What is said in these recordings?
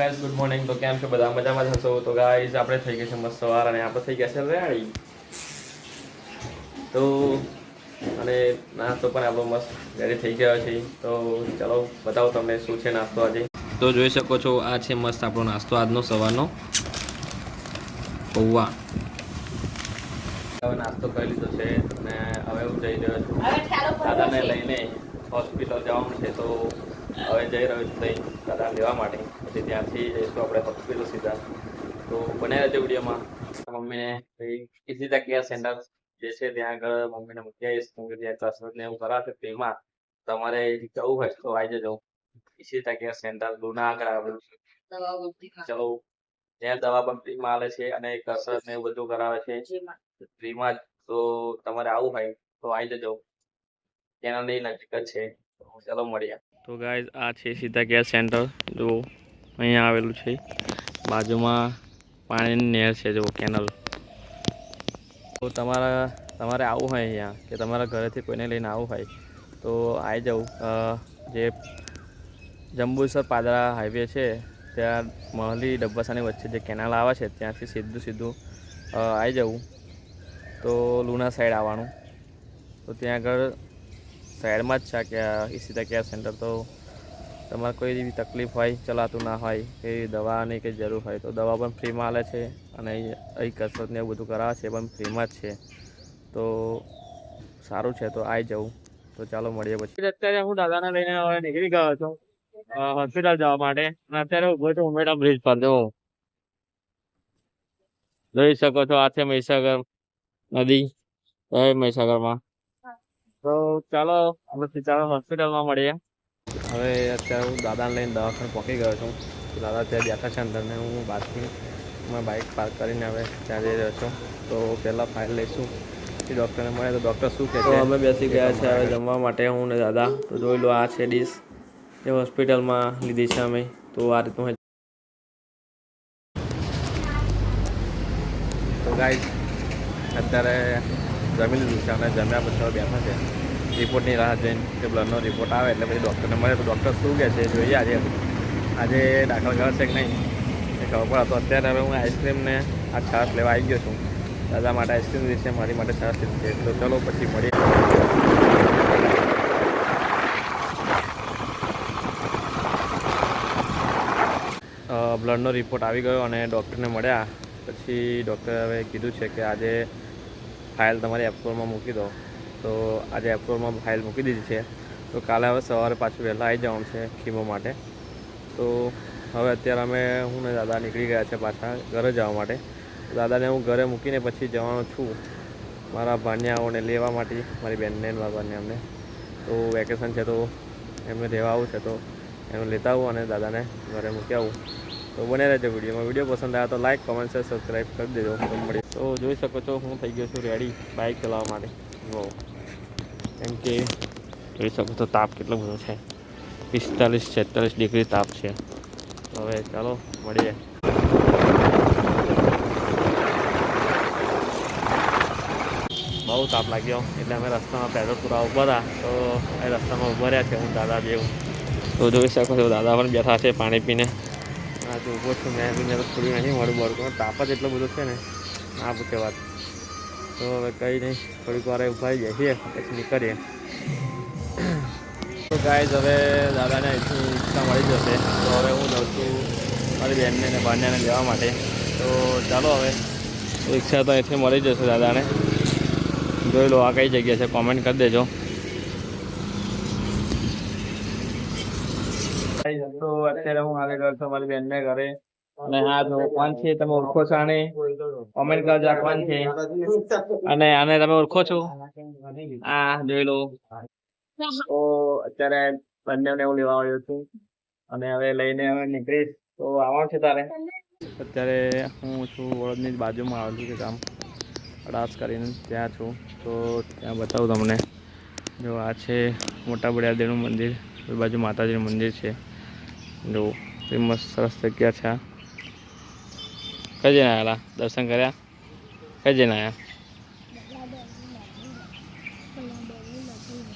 Guys good morning. તો કેમ છો બધા? મજામાં જ હશો. તો ગાઈઝ આપણે થઈ ગઈ છે મસ્ત સવાર અને આપણે થઈ ગયા છે રેડી. તો અને નાસ્તો પણ આપણો મસ્ત રેડી થઈ ગયો છે. તો ચલો બતાવો તમને શું છે નાસ્તો આજે. તો જોઈ શકો છો આ છે મસ્ત આપણો નાસ્તો આજનો સવારનો પૌવા. હવે નાસ્તો કરી લીધો છે અને હવે હું જઈ રહ્યો છું દાદાને લઈને હોસ્પિટલ જવાનું છે. તો હવે જઈ રહ્યો છું ત્યાં દાદા લેવા માટે. પછી ત્યાંથી જઈશું આપણે હોસ્પિટલ સીધા. તો બનાવી રહેજો વિડીયોમાં. મમ્મીને ઈશિતા કેર સેન્ટર જે છે ત્યાં આગળ મમ્મીને મૂકી આવીશ. કેમ કે ત્યાં કસરત ને એવું કરાવશે તેમાં તમારે જવું હોય તો આવી જજો. ઈશિતા કેર સેન્ટર લુના આગળ આવેલું છે. ચલો ત્યાં દવા પણ ફ્રીમાં આવે છે અને કસરત ને એવું બધું કરાવે છે ફ્રીમાં જ. તો તમારે આવવું હોય તો આવી જજો. તેના લઈ નજીક જ છે. ચલો મળીએ. તો ગાઈઝ આ છે સીધા કેર સેન્ટર. જો અહીંયા આવેલું છે. બાજુમાં પાણીની નહેર છે જો કેનલ. તો તમારે આવવું હોય અહીંયા કે તમારા ઘરેથી કોઈને લઈને આવવું હોય તો આવી જાઉં. જે જંબુસર પાદરા હાઈવે છે ત્યાં મહલી ડબ્બાસાની વચ્ચે જે કેનાલ આવે છે ત્યાંથી સીધું આવી જવું. તો લુના સાઈડ આવવાનું. તો ત્યાં આગળ સાઈડમાં જ છે કે ઈશિતા કેર સેન્ટર. તો તમારે કોઈ એવી તકલીફ હોય, ચલાતું ના હોય, કે દવાની કંઈ જરૂર હોય તો દવા પણ ફ્રીમાં આલે છે અને અહીં કસરતને એવું બધું કરાવે છે પણ ફ્રીમાં જ છે. તો સારું છે. તો આવી જવું. તો ચાલો મળીએ પછી. અત્યારે હું દાદાને લઈને હવે નીકળી ગયો છું હોસ્પિટલ જવા માટે. અને અત્યારે ઉભો છું ઉમેટા બ્રિજ પર. જો જોઈ શકો છો આ છે મહીસાગર નદી. મહીસાગરમાં. તો ચાલો ચાલો હોસ્પિટલમાં મળીએ. હવે અત્યારે હું દાદાને લઈને દવાખાને પહોંચી ગયો છું. દાદા ત્યાં બેઠા છે અંદર ને હું બહારથી બાઇક પાર્ક કરીને હવે ત્યાં જઈ રહ્યો છું. તો પહેલાં ફાઇલ લઈશું પછી ડૉક્ટરને મળે તો ડૉક્ટર શું કહે છે. અમે બેસી ગયા છે હવે જમવા માટે હું ને દાદા. તો જોઈ લો આ છે ડીશ જે હોસ્પિટલમાં લીધી છે અમે. તો આ રીતનું. તો ગાઈઝ અત્યારે જમી લીધું છે અને જમ્યા પછી બેઠા છે રિપોર્ટની રાહ જોઈને કે બ્લડનો રિપોર્ટ આવે એટલે પછી ડૉક્ટરને મળે તો ડૉક્ટર શું કહે છે જોઈએ. આજે દાખલ કરશે કે નહીં એ ખબર પડે. તો અત્યારે હવે હું આઈસ્ક્રીમને આ છાશ લેવા આવી ગયો છું. દાદા માટે આઈસ્ક્રીમ લીધી છે, મારી માટે છાશ લીધી છે. તો ચલો પછી મળીએ. બ્લડનો રિપોર્ટ આવી ગયો અને ડૉક્ટરને મળ્યા પછી ડૉક્ટરે હવે કીધું છે કે આજે ફાઇલ તમારી એપ્રોલમાં મૂકી દો. તો આજે એપ્રોલમાં ફાઇલ મૂકી દીધી છે. તો કાલે હવે સવારે પાછું વહેલા આવી જવાનું છે કીમો માટે. તો હવે અત્યારે હું ને દાદા નીકળી ગયા છે પાછા ઘરે જવા માટે. દાદાને હું ઘરે મૂકીને પછી જવાનો છું મારા ભાણિયાઓને લેવા માટે. મારી બહેનને મારા ભાણિયાને તો વેકેશન છે તો એમને રહેવા આવું છે. તો એમને લેતા આવું અને દાદાને ઘરે મૂકી આવું. તો બને રહેજો વિડીયોમાં. વિડીયો પસંદ આવે તો લાઈક, કોમેન્ટ, શેર, સબસ્ક્રાઈબ કરી દેજો. તો મળી. તો જોઈ શકો છો હું થઈ ગયો છું રેડી બાઇક ચલાવવા માટે. જો કેમ કે જોઈ શકો છો તાપ કેટલો બધો છે. 45-46 ડિગ્રી તાપ છે. હવે ચાલો મળીએ. બહુ તાપ લાગ્યો એટલે અમે રસ્તામાં પેટ્રોલ પૂરા ઊભા હતા. તો એ રસ્તામાં ઊભા રહ્યા છે હું દાદા જેવું. તો જોઈ શકો છો દાદા પણ બેઠા છે પાણી પીને. હા તો ઊભો છું મેં પીને તો થોડી નહીં મળું બળતું. તાપ જ એટલો બધો છે ને ના પૂછે વાત. તો હવે કંઈ નહીં થોડીક વાર ઊભા જઈએ પછી નીકળીએ. તો ગાઈઝ હવે દાદાને અહીંથી રિક્ષા મળી જશે. તો હવે હું જાઉં છું મારી બહેનને અને ભાણિયાને લેવા માટે. તો ચાલો હવે રિક્ષા તો અહીંથી મળી જશે દાદાને. જોઈ લો આ કઈ જગ્યા છે કોમેન્ટ કરી દેજો. તો અત્યારે હું આવી ગયો છું મારી બહેનને ઘરે. અને હા જો કોણ છે તમે ઓળખો છો આને? કોમેન્ટ કરજો કોણ છે. અને આને તમે ઓળખો છો? આ જોઈ લો. તો અત્યારે બંને હું લેવા આવ્યો છું અને હવે લઈને હવે નીકળીશ. તો આવવાનું છે તારે. અત્યારે હું છું વડોદની બાજુમાં આવેલું છે ગામ અડાસ કરીને ત્યાં છું. તો ત્યાં બતાવું તમને. જો આ છે મોટા બળિયાદેવનું મંદિર. એ બાજુ માતાજીનું મંદિર છે. જો મસ્ત સરસ જગ્યા છે. કઈ જઈને આવેલા દર્શન કર્યા? કઈ જઈને આવ્યા?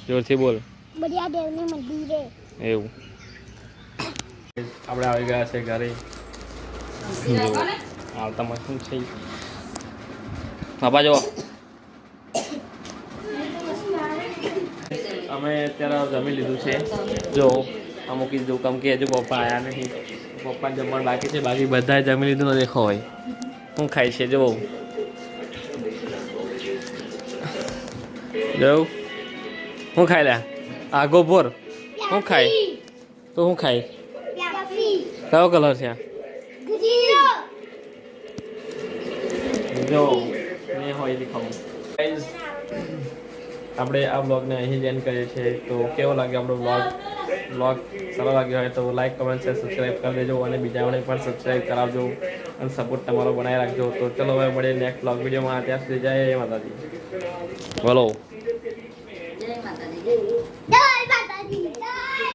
જોરથી બોલ. એવું આપણે આવી ગયા છે ઘરે. આવતા મશીન છે બાપા જો અમે અત્યારે જમી લીધું છે જો અમુક કીધું કેમ કે હજુ પપ્પા આવ્યા નહીં પપ્પાને જમવાનું બાકી છે બાકી બધાએ જમી લીધું તો દેખો હોય શું ખાય છે જો જવું શું ખાય લ્યા આગો ભોર શું ખાય તો શું ખાય કયો કલર છે જો ને હોય દેખાવું આપણે આ બ્લોગને અહીં જ એન્ડ કરીએ છીએ તો કેવો લાગે આપણો બ્લોગ સારો લાગ્યો હોય તો લાઈક કમેન્ટ શેર સબસ્ક્રાઈબ કરી દેજો અને બીજાઓને પણ સબસ્ક્રાઈબ કરાવજો અને સપોર્ટ તમારો બનાવી રાખજો તો ચલો હવે મળીએ નેક્સ્ટ બ્લોગ વિડીયોમાં ત્યાં સુધી જય માતાજી બોલો